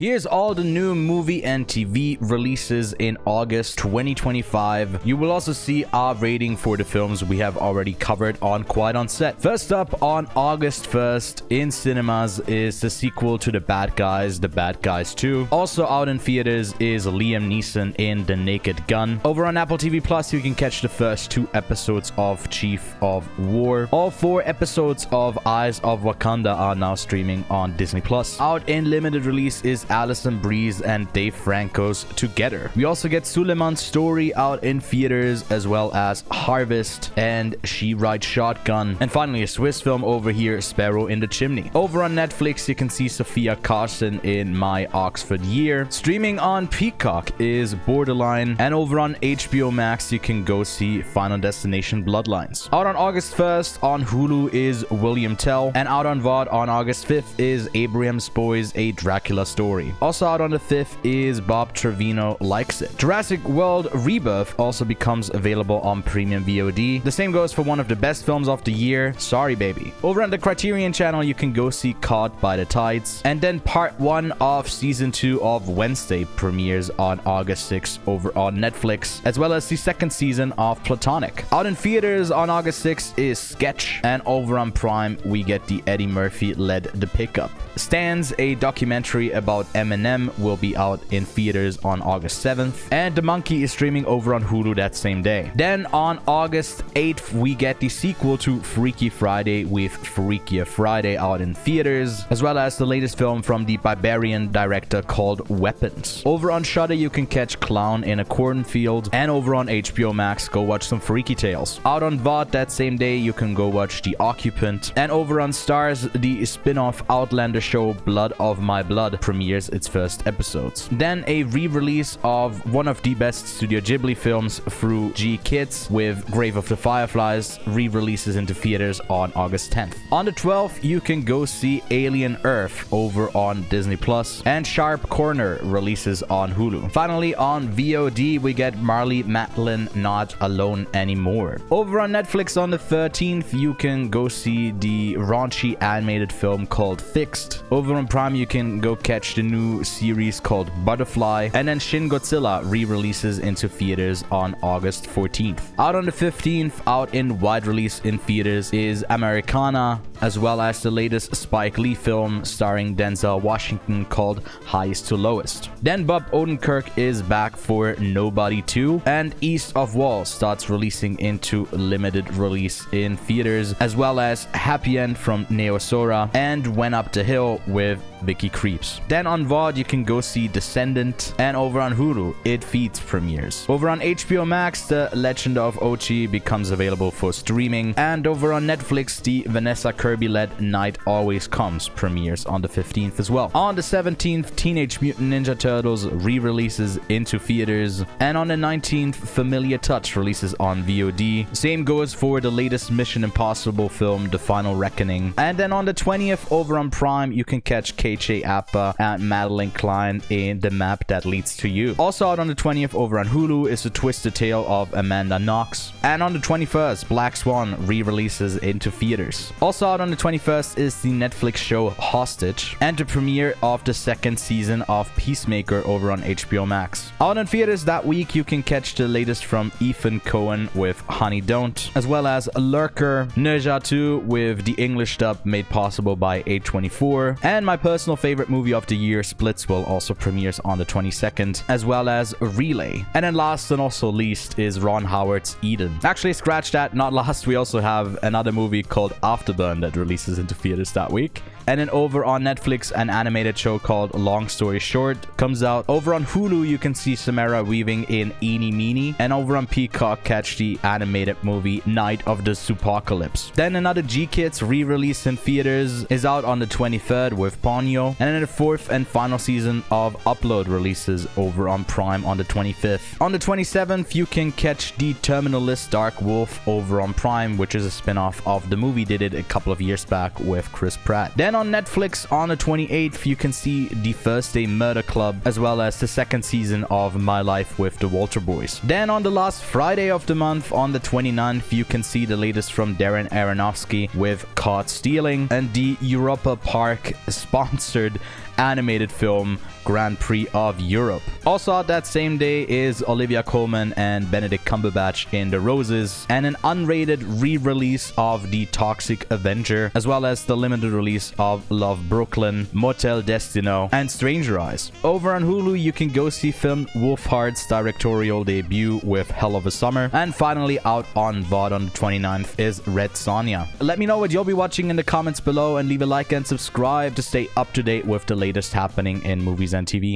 Here's all the new movie and TV releases in August 2025. You will also see our rating for the films we have already covered on Quiet on Set. First up, on August 1st in cinemas is the sequel to The Bad Guys 2. Also out in theaters is Liam Neeson in The Naked Gun. Over on Apple TV Plus, you can catch the first 2 episodes of Chief of War. All 4 episodes of Eyes of Wakanda are now streaming on Disney Plus. Out in limited release is Alison Breeze and Dave Franco's Together. We also get Souleymane's Story out in theaters, as well as Harvest and She Rides Shotgun. And finally, a Swiss film over here, Sparrow in the Chimney. Over on Netflix, you can see Sophia Carson in My Oxford Year. Streaming on Peacock is Borderline. And over on HBO Max, you can go see Final Destination Bloodlines. Out on August 1st on Hulu is William Tell. And out on VOD on August 5th is Abraham's Boys, A Dracula Story. Also out on the 5th is Bob Trevino Likes It. Jurassic World Rebirth also becomes available on Premium VOD. The same goes for one of the best films of the year, Sorry Baby. Over on the Criterion channel, you can go see Caught by the Tides. And then part 1 of season 2 of Wednesday premieres on August 6th over on Netflix, as well as the 2nd season of Platonic. Out in theaters on August 6th is Sketch, and over on Prime, we get the Eddie Murphy-led The Pickup. Stands, a documentary about Eminem, will be out in theaters on August 7th, and The Monkey is streaming over on Hulu that same day. Then on August 8th, we get the sequel to Freaky Friday with Freakier Friday out in theaters, as well as the latest film from the Barbarian director called Weapons. Over on Shudder, you can catch Clown in a Cornfield, and over on HBO Max, go watch some Freaky Tales. Out on VOD that same day, you can go watch The Occupant, and over on Stars, the spin-off Outlander show Blood of My Blood premieres its first episodes. Then a re-release of one of the best Studio Ghibli films through G Kids with Grave of the Fireflies re-releases into theaters on August 10th. On the 12th, you can go see Alien Earth over on Disney Plus, and Sharp Corner releases on Hulu. Finally, on VOD, we get Marlee Matlin Not Alone Anymore. Over on Netflix on the 13th, you can go see the raunchy animated film called Fixed. Over on Prime, you can go catch the new series called Butterfly, and then Shin Godzilla re-releases into theaters on August 14th. Out on the 15th, out in wide release in theaters is Americana, as well as the latest Spike Lee film starring Denzel Washington called Highest to Lowest. Then Bob Odenkirk is back for Nobody 2, and East of Wall starts releasing into limited release in theaters, as well as Happy End from Neosora and Went Up the Hill with Vicky Creeps. Then on VOD, you can go see Descendant, and over on Hulu, It Feeds premieres. Over on HBO Max, The Legend of Ochi becomes available for streaming, and over on Netflix, the Vanessa Kirby-led Night Always Comes premieres on the 15th as well. On the 17th, Teenage Mutant Ninja Turtles re-releases into theaters, and on the 19th, Familiar Touch releases on VOD. Same goes for the latest Mission Impossible film, The Final Reckoning. And then on the 20th, over on Prime, you can catch KJ Apa and Madeline Klein in The Map That Leads to You. Also out on the 20th over on Hulu is The Twisted Tale of Amanda Knox. And on the 21st, Black Swan re-releases into theaters. Also out on the 21st is the Netflix show Hostage, and the premiere of the 2nd season of Peacemaker over on HBO Max. Out in theaters that week, you can catch the latest from Ethan Coen with Honey Don't, as well as Lurker, Neja 2 with the English dub made possible by A24, and my personal favorite movie of the year, Splitsville, also premieres on the 22nd, as well as Relay. And then last and also least is Ron Howard's Eden. Actually, scratch that, not last, we also have another movie called Afterburn that releases into theaters that week. And then over on Netflix, an animated show called Long Story Short comes out. Over on Hulu, you can see Samara Weaving in Eeny Meeny. And over on Peacock, catch the animated movie Night of the Zoopocalypse. Then another G-Kids re-release in theaters is out on the 23rd with Ponyo. And then the 4th and final season of Upload releases over on Prime on the 25th. On the 27th, you can catch the Terminalist Dark Wolf over on Prime, which is a spin-off of the movie they did a couple of years back with Chris Pratt. Then on Netflix on the 28th, you can see The Thursday Murder Club, as well as the 2nd season of My Life with the Walter Boys. Then on the last Friday of the month, on the 29th, you can see the latest from Darren Aronofsky with Caught Stealing, and the Europa Park sponsored animated film Grand Prix of Europe. Also out that same day is Olivia Colman and Benedict Cumberbatch in The Roses, and an unrated re-release of The Toxic Avenger, as well as the limited release of Love Brooklyn, Motel Destino, and Stranger Eyes. Over on Hulu, you can go see film Wolfhardt's directorial debut with Hell of a Summer, and finally out on VOD on the 29th is Red Sonja. Let me know what you'll be watching in the comments below, and leave a like and subscribe to stay up to date with the latest happening in movies and TV.